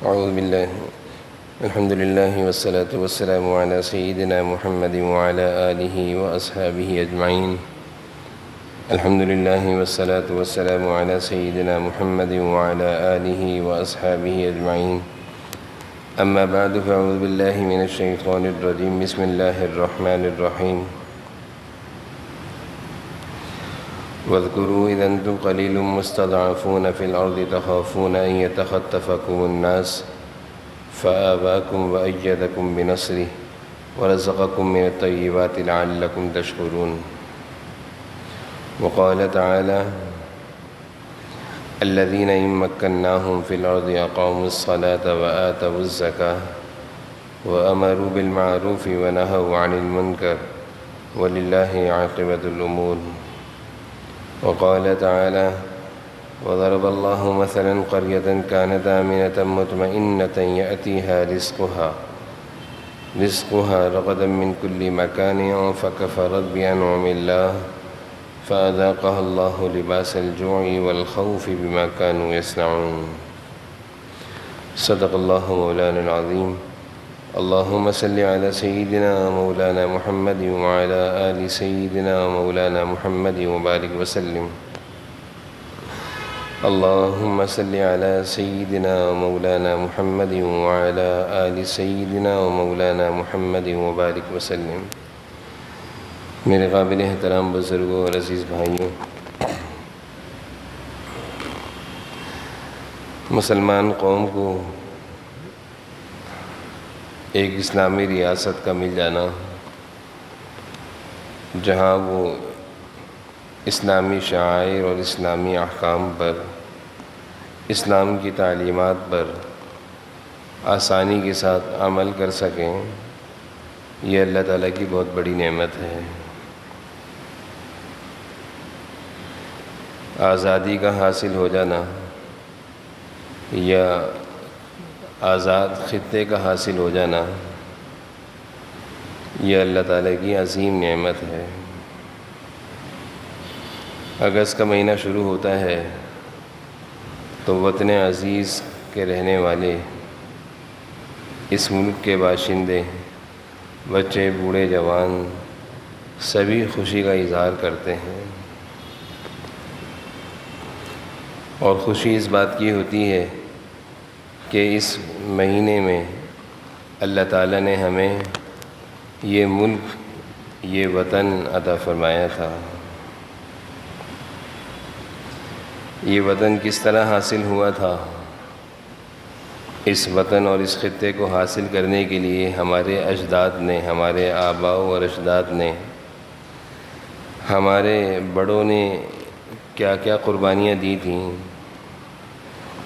أعوذ بالله. الحمد لله والصلاة والسلام على سيدنا محمد وعلى آله وأصحابه أجمعين. الحمد لله والصلاة والسلام على سيدنا محمد وعلى آله وأصحابه أجمعين. أما بعد فأعوذ بالله من الشيطان الرجيم. بسم الله الرحمن الرحيم. واذكروا إذ أنتم قليل مستضعفون في الأرض تخافون أن يتخطفكم الناس فآواكم وأيدكم بنصره ورزقكم من الطيبات لعلكم تشكرون. وقال تعالى: الذين إن مكناهم في الأرض أقاموا الصلاة وآتوا الزكاة وأمروا بالمعروف ونهوا عن المنكر ولله عاقبة الأمور. وقال تعالى: وضرب الله مثلا قرية كانت آمنة مطمئنة يأتيها رزقها رغدا من كل مكان فكفرت بأنعم الله فأذاقها الله لباس الجوع والخوف بما كانوا يصنعون. صدق الله مولانا العظيم. اللهم صل على سيدنا مولانا محمد وعلى آل سيدنا مولانا محمد وبارك وسلم. اللهم صل على سيدنا مولانا محمد وعلى آل سيدنا مولانا محمد وبارك وسلم. میرے قابل احترام بزرگوں اور عزیز بھائیوں، مسلمان قوم کو ایک اسلامی ریاست کا مل جانا، جہاں وہ اسلامی شعائر اور اسلامی احکام پر، اسلام کی تعلیمات پر آسانی کے ساتھ عمل کر سکیں، یہ اللہ تعالیٰ کی بہت بڑی نعمت ہے۔ آزادی کا حاصل ہو جانا یا آزاد خطے کا حاصل ہو جانا، یہ اللہ تعالیٰ کی عظیم نعمت ہے۔ اگست کا مہینہ شروع ہوتا ہے تو وطن عزیز کے رہنے والے، اس ملک کے باشندے، بچے، بوڑھے، جوان، سبھی خوشی کا اظہار کرتے ہیں، اور خوشی اس بات کی ہوتی ہے کہ اس مہینے میں اللہ تعالیٰ نے ہمیں یہ ملک، یہ وطن عطا فرمایا تھا۔ یہ وطن کس طرح حاصل ہوا تھا؟ اس وطن اور اس خطے کو حاصل کرنے کے لیے ہمارے اجداد نے، ہمارے آباء اور اجداد نے، ہمارے بڑوں نے کیا کیا قربانیاں دی تھیں،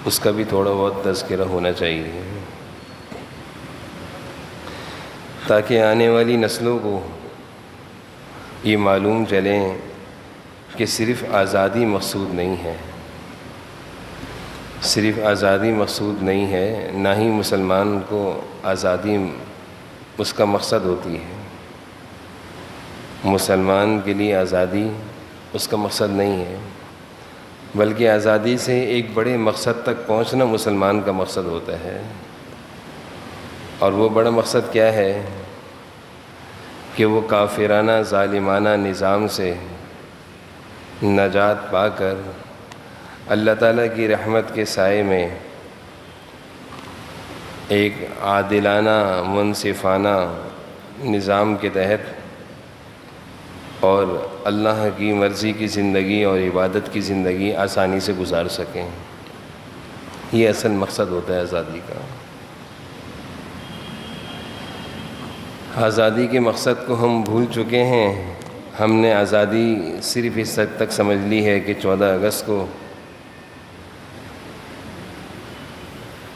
اس کا بھی تھوڑا بہت تذکرہ ہونا چاہیے، تاکہ آنے والی نسلوں کو یہ معلوم چلے کہ صرف آزادی مقصود نہیں ہے، صرف آزادی مقصود نہیں ہے، نہ ہی مسلمان کو آزادی اس کا مقصد ہوتی ہے۔ مسلمان کے لیے آزادی اس کا مقصد نہیں ہے، بلکہ آزادی سے ایک بڑے مقصد تک پہنچنا مسلمان کا مقصد ہوتا ہے۔ اور وہ بڑا مقصد کیا ہے؟ کہ وہ کافرانہ ظالمانہ نظام سے نجات پا کر اللہ تعالیٰ کی رحمت کے سائے میں ایک عادلانہ، منصفانہ نظام کے تحت اور اللہ کی مرضی کی زندگی اور عبادت کی زندگی آسانی سے گزار سکیں۔ یہ اصل مقصد ہوتا ہے آزادی کا۔ آزادی کے مقصد کو ہم بھول چکے ہیں۔ ہم نے آزادی صرف اس حد تک سمجھ لی ہے کہ 14 اگست کو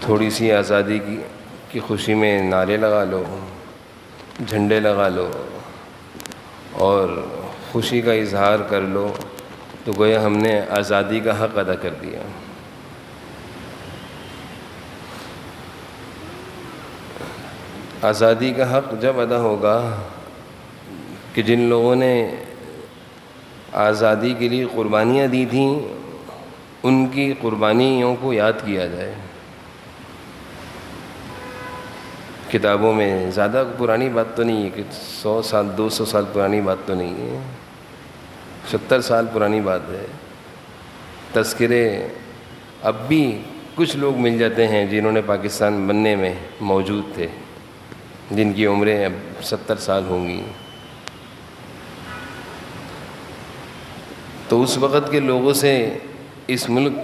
تھوڑی سی آزادی کی خوشی میں نعرے لگا لو، جھنڈے لگا لو اور خوشی کا اظہار کر لو، تو گویا ہم نے آزادی کا حق ادا کر دیا۔ آزادی کا حق جب ادا ہوگا کہ جن لوگوں نے آزادی کے لیے قربانیاں دی تھیں، ان کی قربانیوں کو یاد کیا جائے، کتابوں میں زیادہ پرانی بات تو نہیں ہے کہ 100 سال 200 سال پرانی بات تو نہیں ہے، 70 سال پرانی بات ہے۔ تذکرے اب بھی کچھ لوگ مل جاتے ہیں جنہوں نے پاکستان بننے میں موجود تھے، جن کی عمریں اب 70 سال ہوں گی۔ تو اس وقت کے لوگوں سے اس ملک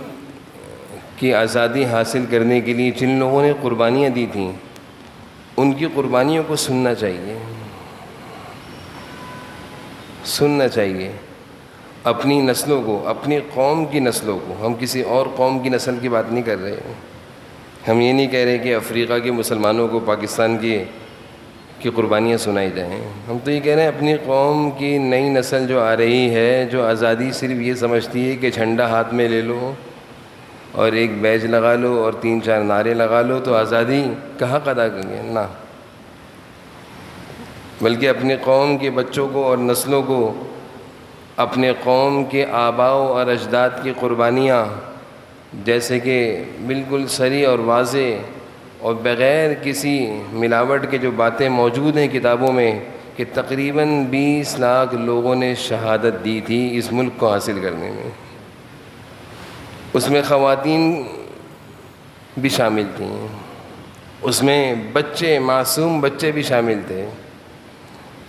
کی آزادی حاصل کرنے کے لیے جن لوگوں نے قربانیاں دی تھیں، ان کی قربانیوں کو سننا چاہیے، سننا چاہیے۔ اپنی نسلوں کو، اپنی قوم کی نسلوں کو، ہم کسی اور قوم کی نسل کی بات نہیں کر رہے، ہم یہ نہیں کہہ رہے کہ افریقہ کے مسلمانوں کو پاکستان کی قربانیاں سنائی جائیں، ہم تو یہ کہہ رہے ہیں اپنی قوم کی نئی نسل جو آ رہی ہے، جو آزادی صرف یہ سمجھتی ہے کہ جھنڈا ہاتھ میں لے لو اور ایک بیج لگا لو اور 3-4 نعرے لگا لو تو آزادی کا حق ادا کریں گے، نہ، بلکہ اپنے قوم کے بچوں کو اور نسلوں کو اپنے قوم کے آباء اور اجداد کی قربانیاں، جیسے کہ بالکل صریح اور واضح اور بغیر کسی ملاوٹ کے جو باتیں موجود ہیں کتابوں میں کہ تقریباً 20 لاکھ لوگوں نے شہادت دی تھی اس ملک کو حاصل کرنے میں، اس میں خواتین بھی شامل تھیں، اس میں بچے، معصوم بچے بھی شامل تھے۔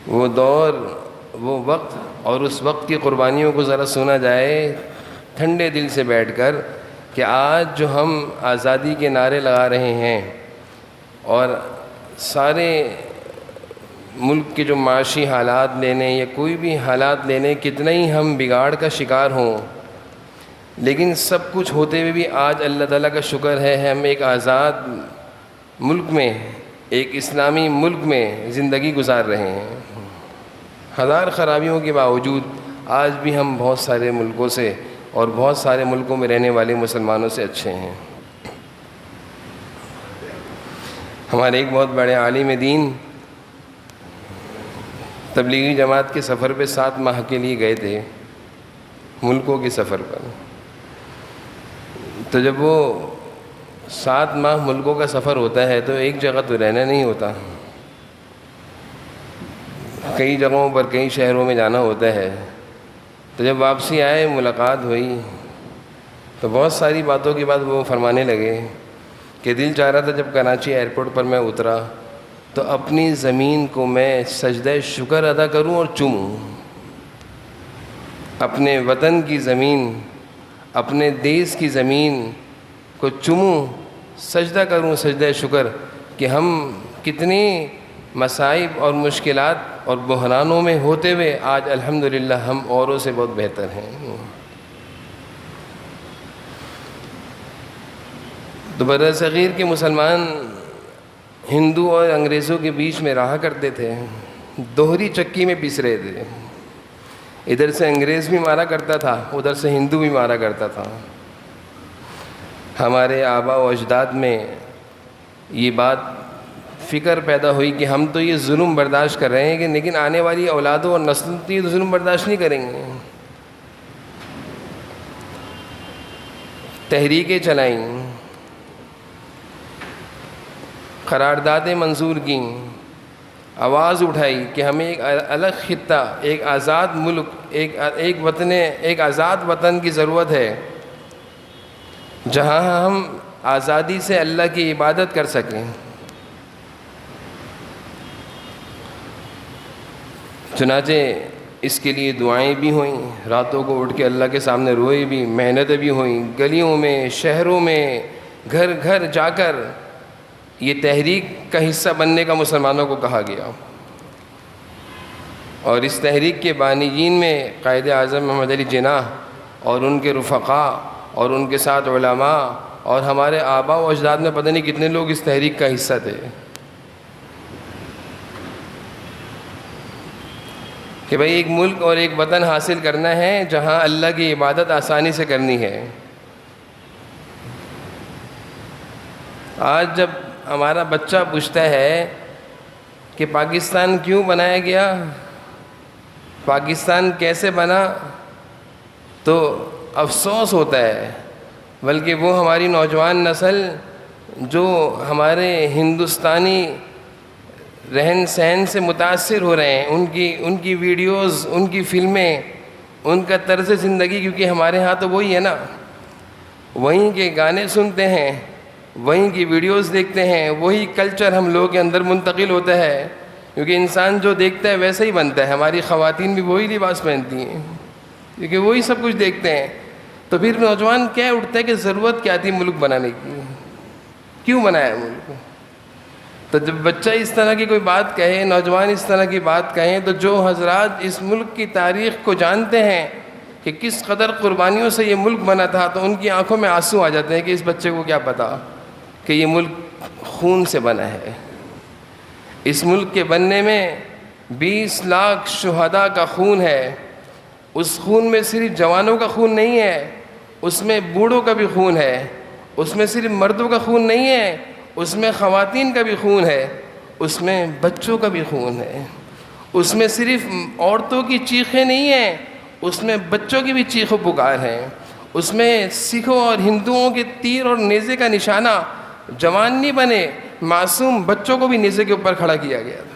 وہ دور، وہ وقت اور اس وقت کی قربانیوں کو ذرا سنا جائے ٹھنڈے دل سے بیٹھ کر کہ آج جو ہم آزادی کے نعرے لگا رہے ہیں اور سارے ملک کے جو معاشی حالات لینے یا کوئی بھی حالات لینے، کتنا ہی ہم بگاڑ کا شکار ہوں، لیکن سب کچھ ہوتے ہوئے بھی آج اللہ تعالیٰ کا شکر ہے ہم ایک آزاد ملک میں، ایک اسلامی ملک میں زندگی گزار رہے ہیں۔ ہزار خرابیوں کے باوجود آج بھی ہم بہت سارے ملکوں سے اور بہت سارے ملکوں میں رہنے والے مسلمانوں سے اچھے ہیں۔ ہمارے ایک بہت بڑے عالم دین تبلیغی جماعت کے سفر پہ 7 ماہ کے لیے گئے تھے، ملکوں کے سفر پر۔ تو جب وہ 7 ماہ ملکوں کا سفر ہوتا ہے تو ایک جگہ تو رہنا نہیں ہوتا، کئی جگہوں پر، کئی شہروں میں جانا ہوتا ہے۔ تو جب واپسی آئے، ملاقات ہوئی تو بہت ساری باتوں کے بعد وہ فرمانے لگے کہ دل چاہ رہا تھا جب کراچی ایئرپورٹ پر میں اترا تو اپنی زمین کو میں سجدہ شکر ادا کروں اور چوموں، اپنے وطن کی زمین، اپنے دیس کی زمین کو چوموں، سجدہ کروں، سجدہ شکر کہ ہم کتنی مصائب اور مشکلات اور بحرانوں میں ہوتے ہوئے آج الحمدللہ ہم اوروں سے بہت بہتر ہیں۔ تو برصغیر کے مسلمان ہندو اور انگریزوں کے بیچ میں رہا کرتے تھے، دوہری چکی میں پیس رہے تھے، ادھر سے انگریز بھی مارا کرتا تھا، ادھر سے ہندو بھی مارا کرتا تھا۔ ہمارے آباء و اجداد میں یہ بات فکر پیدا ہوئی کہ ہم تو یہ ظلم برداشت کر رہے ہیں کہ لیکن آنے والی اولادوں اور نسل تو یہ ظلم برداشت نہیں کریں گے۔ تحریکیں چلائیں، قراردادیں منظور کیں، آواز اٹھائی کہ ہمیں ایک الگ خطہ، ایک آزاد ملک، ایک آزاد وطن کی ضرورت ہے جہاں ہم آزادی سے اللہ کی عبادت کر سکیں۔ چنانچہ اس کے لیے دعائیں بھی ہوئیں، راتوں کو اٹھ کے اللہ کے سامنے روئے بھی، محنتیں بھی ہوئیں، گلیوں میں، شہروں میں، گھر گھر جا کر یہ تحریک کا حصہ بننے کا مسلمانوں کو کہا گیا۔ اور اس تحریک کے بانیین میں قائد اعظم محمد علی جناح اور ان کے رفقاء اور ان کے ساتھ علماء اور ہمارے آباء و اجداد میں پتہ نہیں کتنے لوگ اس تحریک کا حصہ تھے کہ بھئی ایک ملک اور ایک وطن حاصل کرنا ہے جہاں اللہ کی عبادت آسانی سے کرنی ہے۔ آج جب ہمارا بچہ پوچھتا ہے کہ پاکستان کیوں بنایا گیا، پاکستان کیسے بنا، تو افسوس ہوتا ہے، بلکہ وہ ہماری نوجوان نسل جو ہمارے ہندوستانی رہن سہن سے متاثر ہو رہے ہیں، ان کی ویڈیوز، ان کی فلمیں، ان کا طرز زندگی، کیونکہ ہمارے ہاں تو وہی ہے نا، وہیں کے گانے سنتے ہیں، وہیں کی ویڈیوز دیکھتے ہیں، وہی کلچر ہم لوگوں کے اندر منتقل ہوتا ہے، کیونکہ انسان جو دیکھتا ہے ویسا ہی بنتا ہے۔ ہماری خواتین بھی وہی لباس پہنتی ہیں کیونکہ وہی سب کچھ دیکھتے ہیں۔ تو پھر نوجوان کیا اٹھتا ہے کہ ضرورت کیا تھی ملک بنانے کی، کیوں بنایا ملک؟ تو جب بچہ اس طرح کی کوئی بات کہے، نوجوان اس طرح کی بات کہیں، تو جو حضرات اس ملک کی تاریخ کو جانتے ہیں کہ کس قدر قربانیوں سے یہ ملک بنا تھا، تو ان کی آنکھوں میں آنسو آ جاتے ہیں کہ اس بچے کو کیا پتا کہ یہ ملک خون سے بنا ہے۔ اس ملک کے بننے میں 20 لاکھ شہداء کا خون ہے۔ اس خون میں صرف جوانوں کا خون نہیں ہے، اس میں بوڑھوں کا بھی خون ہے، اس میں صرف مردوں کا خون نہیں ہے، اس میں خواتین کا بھی خون ہے، اس میں بچوں کا بھی خون ہے، اس میں صرف عورتوں کی چیخیں نہیں ہیں، اس میں بچوں کی بھی چیخ و پکار ہیں، اس میں سکھوں اور ہندوؤں کے تیر اور نیزے کا نشانہ جوان نہیں بنے، معصوم بچوں کو بھی نیزے کے اوپر کھڑا کیا گیا تھا۔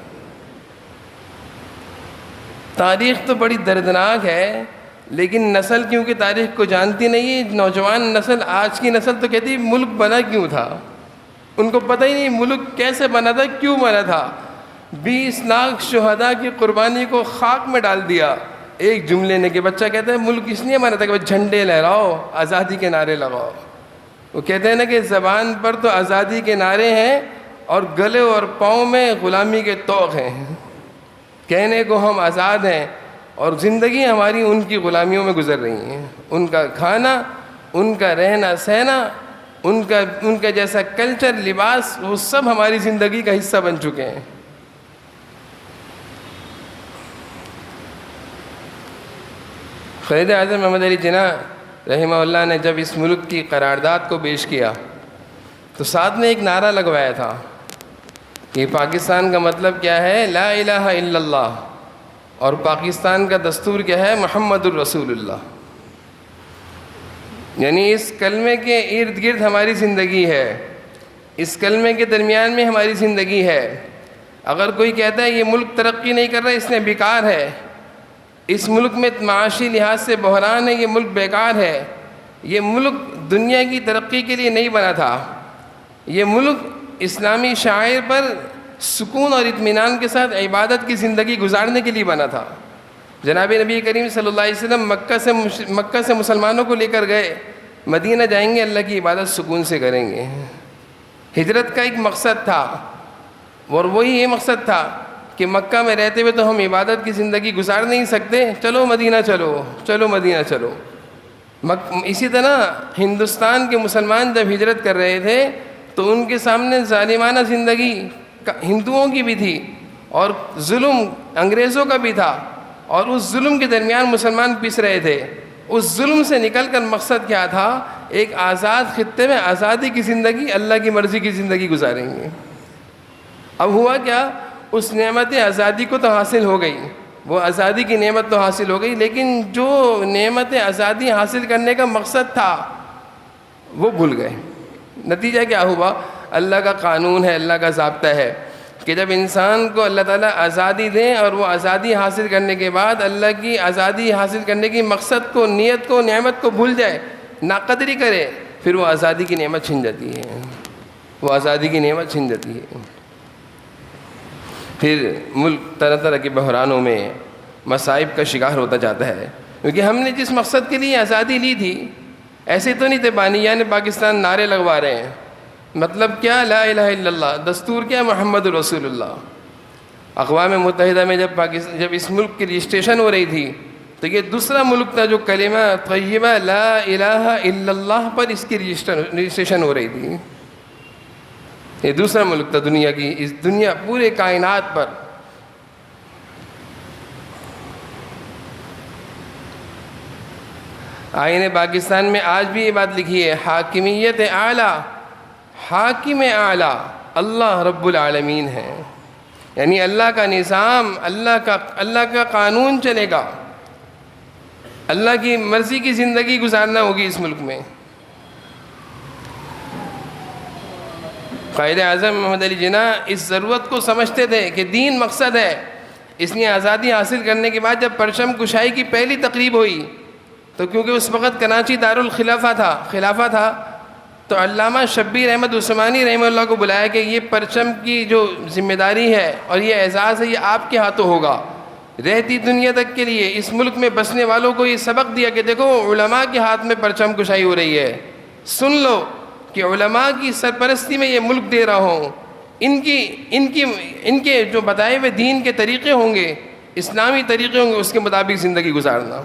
تاریخ تو بڑی دردناک ہے، لیکن نسل کیونکہ تاریخ کو جانتی نہیں ہے، نوجوان نسل، آج کی نسل تو کہتی ملک بنا کیوں تھا، ان کو پتہ ہی نہیں ملک کیسے بنا تھا، کیوں بنا تھا۔ 20 لاکھ شہداء کی قربانی کو خاک میں ڈال دیا ایک جملے نے، کہ بچہ کہتا ہے ملک اس لیے بنا تھا کہ جھنڈے لہراؤ، آزادی کے نعرے لگاؤ۔ وہ کہتے ہیں نا کہ زبان پر تو آزادی کے نعرے ہیں اور گلے اور پاؤں میں غلامی کے طوق ہیں، کہنے کو ہم آزاد ہیں اور زندگی ہماری ان کی غلامیوں میں گزر رہی ہیں۔ ان کا کھانا، ان کا رہنا سہنا، ان کا جیسا کلچر، لباس، وہ سب ہماری زندگی کا حصہ بن چکے ہیں۔ قائد اعظم محمد علی جناح رحمہ اللہ نے جب اس ملک کی قرارداد کو پیش کیا تو ساتھ میں ایک نعرہ لگوایا تھا کہ پاکستان کا مطلب کیا ہے، لا الہ الا اللہ، اور پاکستان کا دستور کیا ہے، محمد الرسول اللہ۔ یعنی اس کلمے کے ارد گرد ہماری زندگی ہے، اس کلمے کے درمیان میں ہماری زندگی ہے۔ اگر کوئی کہتا ہے یہ ملک ترقی نہیں کر رہا، اس نے بیکار ہے، اس ملک میں معاشی لحاظ سے بحران ہے، یہ ملک بیکار ہے، یہ ملک دنیا کی ترقی کے لیے نہیں بنا تھا، یہ ملک اسلامی شعائر پر سکون اور اطمینان کے ساتھ عبادت کی زندگی گزارنے کے لیے بنا تھا۔ جناب نبی کریم صلی اللہ علیہ وسلم مکہ سے مسلمانوں کو لے کر گئے، مدینہ جائیں گے، اللہ کی عبادت سکون سے کریں گے۔ ہجرت کا ایک مقصد تھا، اور وہی یہ مقصد تھا کہ مکہ میں رہتے ہوئے تو ہم عبادت کی زندگی گزار نہیں سکتے، چلو مدینہ چلو، چلو مدینہ چلو۔ اسی طرح ہندوستان کے مسلمان جب ہجرت کر رہے تھے تو ان کے سامنے ظالمانہ زندگی ہندوؤں کی بھی تھی اور ظلم انگریزوں کا بھی تھا، اور اس ظلم کے درمیان مسلمان پس رہے تھے۔ اس ظلم سے نکل کر مقصد کیا تھا، ایک آزاد خطے میں آزادی کی زندگی، اللہ کی مرضی کی زندگی گزاریں گے۔ اب ہوا کیا، اس نعمت آزادی کو تو حاصل ہو گئی، وہ آزادی کی نعمت تو حاصل ہو گئی، لیکن جو نعمت آزادی حاصل کرنے کا مقصد تھا وہ بھول گئے۔ نتیجہ کیا ہوا، اللہ کا قانون ہے، اللہ کا ضابطہ ہے کہ جب انسان کو اللہ تعالیٰ آزادی دیں اور وہ آزادی حاصل کرنے کے بعد اللہ کی آزادی حاصل کرنے کی مقصد کو، نیت کو، نعمت کو بھول جائے، ناقدری کرے، پھر وہ آزادی کی نعمت چھن جاتی ہے، وہ آزادی کی نعمت چھن جاتی ہے۔ پھر ملک طرح طرح کے بحرانوں میں، مصائب کا شکار ہوتا جاتا ہے، کیونکہ ہم نے جس مقصد کے لیے آزادی لی تھی، ایسے تو نہیں تھے بانیان پاکستان نعرے لگوا رہے ہیں، مطلب کیا، لا الہ الا اللہ، دستور کیا، محمد رسول اللہ۔ اقوام متحدہ میں جب اس ملک کی رجسٹریشن ہو رہی تھی تو یہ دوسرا ملک تھا جو کلمہ طیبہ لا الہ الا اللہ پر اس کی رجسٹریشن ہو رہی تھی۔ یہ دوسرا ملک تھا دنیا کی، اس دنیا پورے کائنات پر۔ آئین پاکستان میں آج بھی یہ بات لکھی ہے، حاکمیت اعلیٰ، حاکم اعلیٰ اللہ رب العالمین ہے، یعنی اللہ کا نظام، اللہ کا قانون چلے گا، اللہ کی مرضی کی زندگی گزارنا ہوگی اس ملک میں۔ قائد اعظم محمد علی جناح اس ضرورت کو سمجھتے تھے کہ دین مقصد ہے، اس لیے آزادی حاصل کرنے کے بعد جب پرچم کشائی کی پہلی تقریب ہوئی تو کیونکہ اس وقت کراچی خلافہ تھا تو علامہ شبیر احمد عثمانی رحمہ اللہ کو بلایا کہ یہ پرچم کی جو ذمہ داری ہے اور یہ اعزاز ہے یہ آپ کے ہاتھوں ہوگا، رہتی دنیا تک کے لیے اس ملک میں بسنے والوں کو یہ سبق دیا کہ دیکھو علماء کے ہاتھ میں پرچم کشائی ہو رہی ہے، سن لو کہ علماء کی سرپرستی میں یہ ملک دے رہا ہوں، ان کے جو بتائے ہوئے دین کے طریقے ہوں گے، اسلامی طریقے ہوں گے، اس کے مطابق زندگی گزارنا۔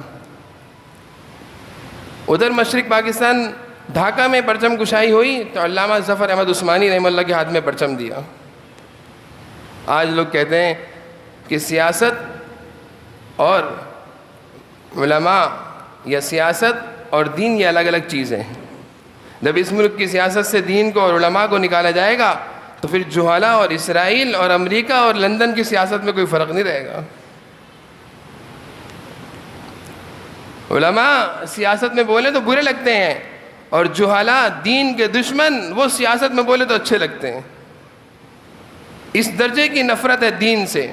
ادھر مشرق پاکستان ڈھاکہ میں پرچم کشائی ہوئی تو علامہ ظفر احمد عثمانی رحمہ اللہ کے ہاتھ میں پرچم دیا۔ آج لوگ کہتے ہیں کہ سیاست اور علماء یا سیاست اور دین یہ الگ الگ چیزیں ہیں۔ جب اس ملک کی سیاست سے دین کو اور علماء کو نکالا جائے گا تو پھر جہلا اور اسرائیل اور امریکہ اور لندن کی سیاست میں کوئی فرق نہیں رہے گا۔ علماء سیاست میں بولے تو برے لگتے ہیں اور جہلا دین کے دشمن وہ سیاست میں بولے تو اچھے لگتے ہیں۔ اس درجے کی نفرت ہے دین سے۔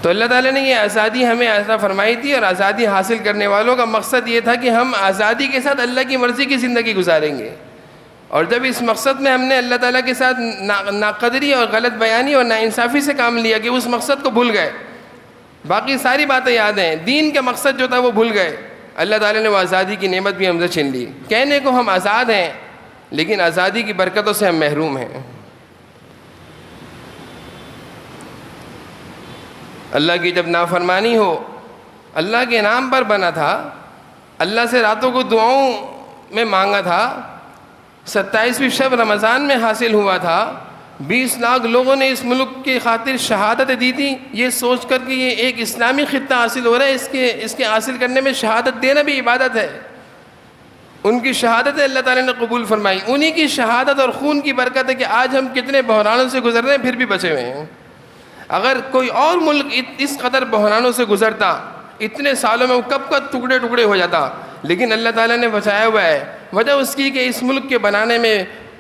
تو اللہ تعالیٰ نے یہ آزادی ہمیں عطا فرمائی تھی، اور آزادی حاصل کرنے والوں کا مقصد یہ تھا کہ ہم آزادی کے ساتھ اللہ کی مرضی کی زندگی گزاریں گے، اور جب اس مقصد میں ہم نے اللہ تعالیٰ کے ساتھ ناقدری اور غلط بیانی اور ناانصافی سے کام لیا کہ اس مقصد کو بھول گئے، باقی ساری باتیں یاد ہیں، دین کا مقصد جو تھا وہ بھول گئے، اللہ تعالیٰ نے وہ آزادی کی نعمت بھی ہم سے چھین لی۔ کہنے کو ہم آزاد ہیں لیکن آزادی کی برکتوں سے ہم محروم ہیں۔ اللہ کی جب نافرمانی ہو، اللہ کے نام پر بنا تھا، اللہ سے راتوں کو دعاؤں میں مانگا تھا، 27ویں شب رمضان میں حاصل ہوا تھا، 20 لاکھ لوگوں نے اس ملک کی خاطر شہادت دی تھی، یہ سوچ کر کہ یہ ایک اسلامی خطہ حاصل ہو رہا ہے، اس کے حاصل کرنے میں شہادت دینا بھی عبادت ہے۔ ان کی شہادت اللہ تعالیٰ نے قبول فرمائی، انہی کی شہادت اور خون کی برکت ہے کہ آج ہم کتنے بحرانوں سے گزر رہے ہیں پھر بھی بچے ہوئے ہیں۔ اگر کوئی اور ملک اس قدر بحرانوں سے گزرتا، اتنے سالوں میں وہ کب ٹکڑے ٹکڑے ہو جاتا، لیکن اللہ تعالیٰ نے بچایا ہوا ہے۔ وجہ اس کی کہ اس ملک کے بنانے میں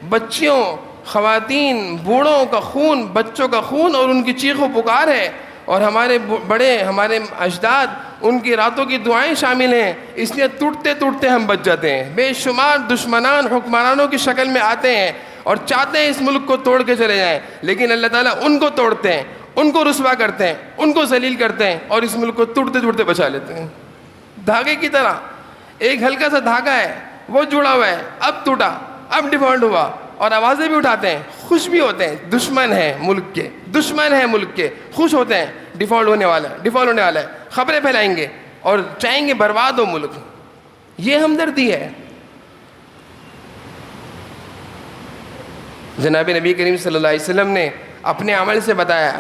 بچیوں، خواتین، بوڑھوں کا خون، بچوں کا خون اور ان کی چیخ و پکار ہے، اور ہمارے بڑے، ہمارے اجداد، ان کی راتوں کی دعائیں شامل ہیں، اس لیے ٹوٹتے ٹوٹتے ہم بچ جاتے ہیں۔ بے شمار دشمنان حکمرانوں کی شکل میں آتے ہیں اور چاہتے ہیں اس ملک کو توڑ کے چلے جائیں، لیکن اللہ تعالیٰ ان کو توڑتے ہیں، ان کو رسوا کرتے ہیں، ان کو ذلیل کرتے ہیں اور اس ملک کو ٹوٹتے ٹوٹتے بچا لیتے ہیں۔ دھاگے کی طرح ایک ہلکا سا دھاگا ہے، وہ جڑا ہوا ہے، اب ٹوٹا، اب ڈیفالٹ ہوا، اور آوازیں بھی اٹھاتے ہیں، خوش بھی ہوتے ہیں، دشمن ہیں ملک کے، خوش ہوتے ہیں ڈیفالٹ ہونے والا ہے، خبریں پھیلائیں گے اور چاہیں گے برباد ہو ملک۔ یہ ہمدردی ہے۔ جناب نبی کریم صلی اللہ علیہ وسلم نے اپنے عمل سے بتایا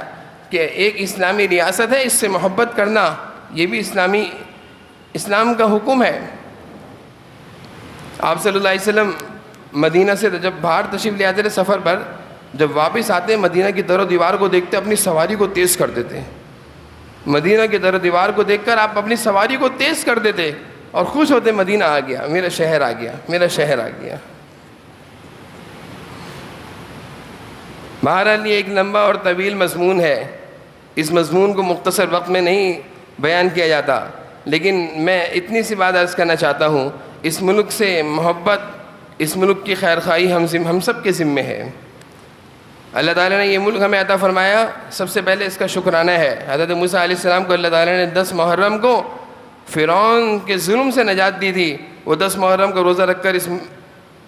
کہ ایک اسلامی ریاست ہے، اس سے محبت کرنا یہ بھی اسلام کا حکم ہے۔ آپ صلی اللہ علیہ وسلم مدینہ سے جب باہر تشریف لے آتے تھے سفر پر، جب واپس آتے مدینہ کی در و دیوار کو دیکھتے اپنی سواری کو تیز کر دیتے۔ مدینہ کی در و دیوار کو دیکھ کر آپ اپنی سواری کو تیز کر دیتے اور خوش ہوتے، مدینہ آ گیا، میرا شہر آ گیا۔ بہرحال یہ ایک لمبا اور طویل مضمون ہے، اس مضمون کو مختصر وقت میں نہیں بیان کیا جاتا، لیکن میں اتنی سی بات عرض کرنا چاہتا ہوں، اس ملک سے محبت، اس ملک کی خیر خواہی ہم سب کے ذمے ہے۔ اللہ تعالیٰ نے یہ ملک ہمیں عطا فرمایا، سب سے پہلے اس کا شکرانہ ہے۔ حضرت موسیٰ علیہ السلام کو اللہ تعالیٰ نے 10 محرم کو فرعون کے ظلم سے نجات دی تھی، وہ 10 محرم کو روزہ رکھ کر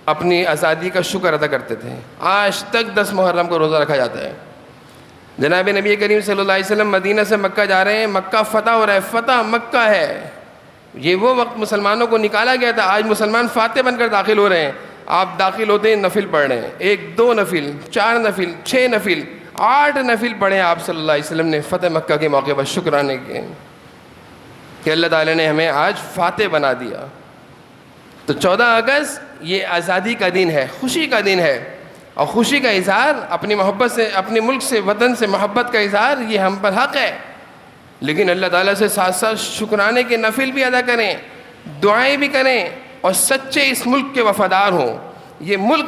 اپنی آزادی کا شکر ادا کرتے تھے۔ آج تک 10 محرم کو روزہ رکھا جاتا ہے۔ جناب نبی کریم صلی اللہ علیہ وسلم مدینہ سے مکہ جا رہے ہیں، مکہ فتح ہو رہا ہے، فتح مکہ ہے۔ یہ وہ وقت مسلمانوں کو نکالا گیا تھا، آج مسلمان فاتح بن کر داخل ہو رہے ہیں۔ آپ داخل ہوتے ہیں نفل پڑھ رہے ہیں، 1 2 نفل، 4 نفل، 6 نفل، 8 نفل پڑھے آپ صلی اللہ علیہ وسلم نے فتح مکہ کے موقع پر، شکرانے کے کہ اللہ تعالیٰ نے ہمیں آج فاتح بنا دیا۔ تو 14 اگست یہ آزادی کا دن ہے، خوشی کا دن ہے، اور خوشی کا اظہار، اپنی محبت سے، اپنے ملک سے، وطن سے محبت کا اظہار یہ ہم پر حق ہے، لیکن اللہ تعالیٰ سے ساتھ ساتھ شکرانے کے نفل بھی ادا کریں، دعائیں بھی کریں، اور سچے اس ملک کے وفادار ہوں۔ یہ ملک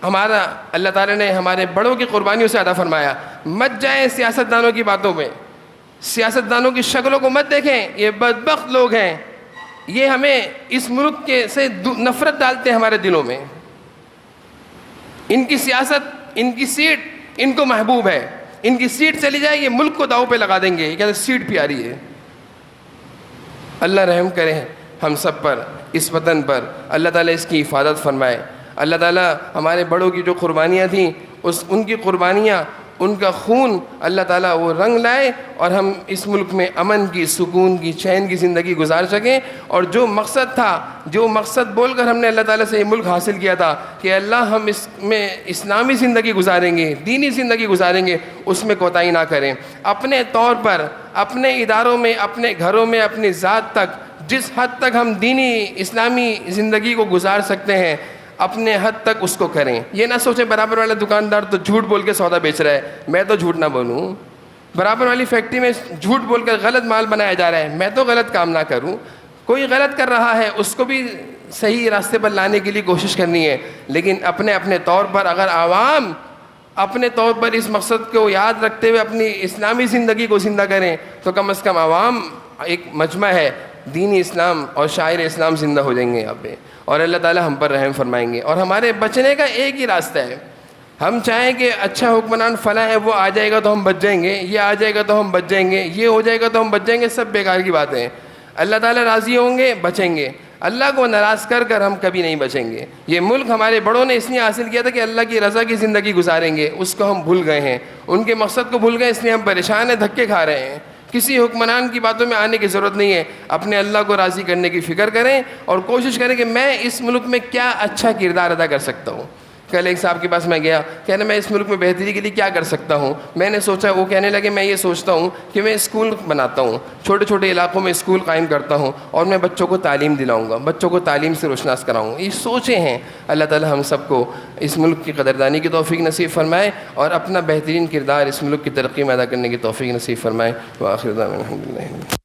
ہمارا اللہ تعالیٰ نے ہمارے بڑوں کی قربانیوں سے عطا فرمایا۔ مت جائیں سیاستدانوں کی باتوں میں، سیاستدانوں کی شکلوں کو مت دیکھیں، یہ بدبخت لوگ ہیں، یہ ہمیں اس ملک کے سے نفرت ڈالتے ہیں ہمارے دلوں میں۔ ان کی سیاست، ان کی سیٹ ان کو محبوب ہے، ان کی سیٹ چلی جائے یہ ملک کو داؤ پہ لگا دیں گے، یہ کہتے ہیں سیٹ پیاری ہے۔ اللہ رحم کرے ہم سب پر، اس وطن پر، اللہ تعالیٰ اس کی حفاظت فرمائے۔ اللہ تعالیٰ ہمارے بڑوں کی جو قربانیاں تھیں ان کی قربانیاں، ان کا خون اللہ تعالیٰ وہ رنگ لائے اور ہم اس ملک میں امن کی، سکون کی، چین کی زندگی گزار سکیں۔ اور جو مقصد تھا، جو مقصد بول کر ہم نے اللہ تعالیٰ سے یہ ملک حاصل کیا تھا کہ اللہ ہم اس میں اسلامی زندگی گزاریں گے، دینی زندگی گزاریں گے، اس میں کوتاہی نہ کریں۔ اپنے طور پر، اپنے اداروں میں، اپنے گھروں میں، اپنی ذات تک جس حد تک ہم دینی اسلامی زندگی کو گزار سکتے ہیں اپنے حد تک اس کو کریں۔ یہ نہ سوچیں برابر والا دکاندار تو جھوٹ بول کے سودا بیچ رہا ہے، میں تو جھوٹ نہ بولوں۔ برابر والی فیکٹری میں جھوٹ بول کر غلط مال بنایا جا رہا ہے، میں تو غلط کام نہ کروں۔ کوئی غلط کر رہا ہے اس کو بھی صحیح راستے پر لانے کے لیے کوشش کرنی ہے، لیکن اپنے اپنے طور پر اگر عوام اپنے طور پر اس مقصد کو یاد رکھتے ہوئے اپنی اسلامی زندگی کو زندہ کریں تو کم از کم عوام ایک مجمع ہے دینی اسلام اور شاعر اسلام زندہ ہو جائیں گے یہاں پہ، اور اللہ تعالیٰ ہم پر رحم فرمائیں گے۔ اور ہمارے بچنے کا ایک ہی راستہ ہے، ہم چاہیں کہ اچھا حکمران فلاں ہے وہ آ جائے گا تو ہم بچ جائیں گے، یہ آ جائے گا تو ہم بچ جائیں گے، یہ ہو جائے گا تو ہم بچ جائیں گے، سب بیکار کی باتیں ہیں۔ اللہ تعالیٰ راضی ہوں گے بچیں گے، اللہ کو ناراض کر کر ہم کبھی نہیں بچیں گے۔ یہ ملک ہمارے بڑوں نے اس لیے حاصل کیا تھا کہ اللہ کی رضا کی زندگی گزاریں گے، اس کو ہم بھول گئے ہیں، ان کے مقصد کو بھول گئے، اس لیے ہم پریشان ہیں، دھکے کھا رہے ہیں۔ کسی حکمران کی باتوں میں آنے کی ضرورت نہیں ہے، اپنے اللہ کو راضی کرنے کی فکر کریں اور کوشش کریں کہ میں اس ملک میں کیا اچھا کردار ادا کر سکتا ہوں۔ کل ایک صاحب کے پاس میں گیا، کہنا میں اس ملک میں بہتری کے لیے کیا کر سکتا ہوں۔ میں نے سوچا، وہ کہنے لگے میں یہ سوچتا ہوں کہ میں اسکول بناتا ہوں، چھوٹے چھوٹے علاقوں میں اسکول قائم کرتا ہوں اور میں بچوں کو تعلیم دلاؤں گا، بچوں کو تعلیم سے روشناس کراؤں گا۔ یہ سوچیں ہیں۔ اللہ تعالی ہم سب کو اس ملک کی قدردانی کی توفیق نصیب فرمائے اور اپنا بہترین کردار اس ملک کی ترقی میں ادا کرنے کی توفیق نصیب فرمائے۔ وآخر دعوانا الحمدللہ۔